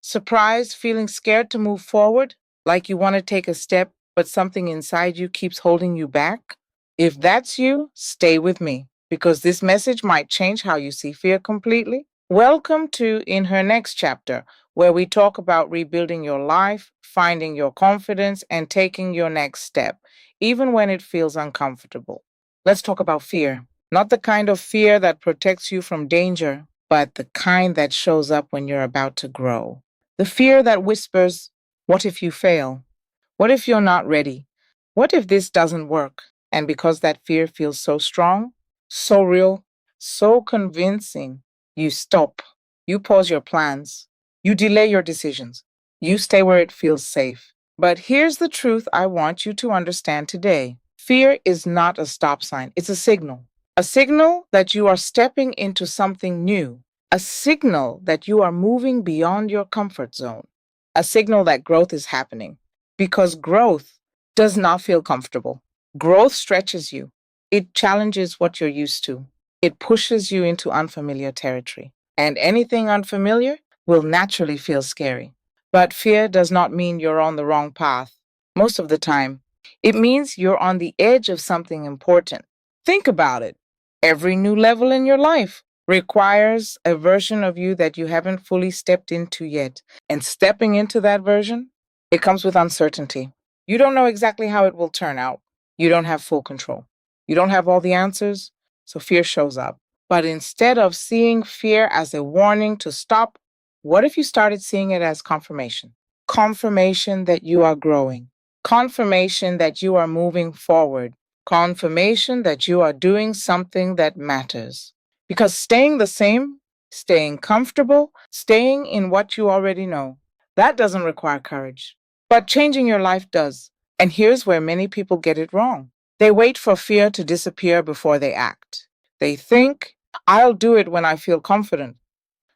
Surprised, feeling scared to move forward, like you want to take a step, but something inside you keeps holding you back? If that's you, stay with me because this message might change how you see fear completely. Welcome to In Her Next Chapter, where we talk about rebuilding your life, finding your confidence, and taking your next step, even when it feels uncomfortable. Let's talk about fear. Not the kind of fear that protects you from danger, but the kind that shows up when you're about to grow. The fear that whispers, what if you fail? What if you're not ready? What if this doesn't work? And because that fear feels so strong, so real, so convincing, you stop. You pause your plans. You delay your decisions. You stay where it feels safe. But here's the truth I want you to understand today. Fear is not a stop sign, it's a signal. A signal that you are stepping into something new. A signal that you are moving beyond your comfort zone. A signal that growth is happening. Because growth does not feel comfortable. Growth stretches you. It challenges what you're used to. It pushes you into unfamiliar territory. And anything unfamiliar will naturally feel scary. But fear does not mean you're on the wrong path. Most of the time, it means you're on the edge of something important. Think about it. Every new level in your life requires a version of you that you haven't fully stepped into yet. And stepping into that version, it comes with uncertainty. You don't know exactly how it will turn out. You don't have full control. You don't have all the answers, so fear shows up. But instead of seeing fear as a warning to stop, what if you started seeing it as confirmation? Confirmation that you are growing, confirmation that you are moving forward, confirmation that you are doing something that matters. Because staying the same, staying comfortable, staying in what you already know, that doesn't require courage. But changing your life does. And here's where many people get it wrong. They wait for fear to disappear before they act. They think, I'll do it when I feel confident.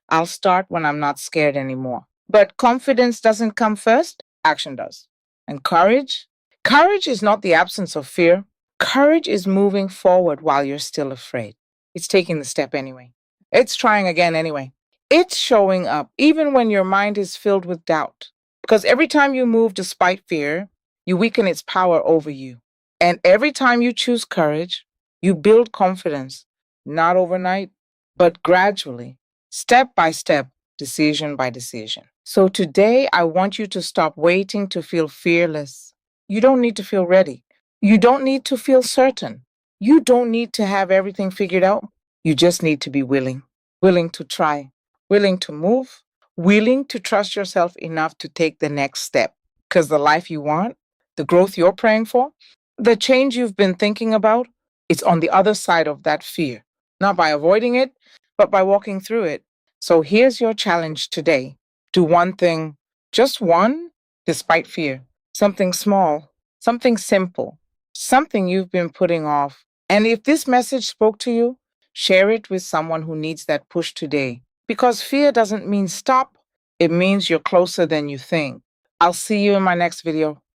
I'll start when I'm not scared anymore. But confidence doesn't come first, action does. And courage? Courage is not the absence of fear. Courage is moving forward while you're still afraid. It's taking the step anyway. It's trying again anyway. It's showing up even when your mind is filled with doubt. Because every time you move despite fear, you weaken its power over you. And every time you choose courage, you build confidence, not overnight, but gradually, step by step, decision by decision. So today, I want you to stop waiting to feel fearless. You don't need to feel ready. You don't need to feel certain. You don't need to have everything figured out. You just need to be willing, willing to try, willing to move, willing to trust yourself enough to take the next step. Because the life you want, the growth you're praying for, the change you've been thinking about, it's on the other side of that fear. Not by avoiding it, but by walking through it. So here's your challenge today. Do one thing, just one, despite fear. Something small, something simple, something you've been putting off. And if this message spoke to you, share it with someone who needs that push today. Because fear doesn't mean stop, it means you're closer than you think. I'll see you in my next video.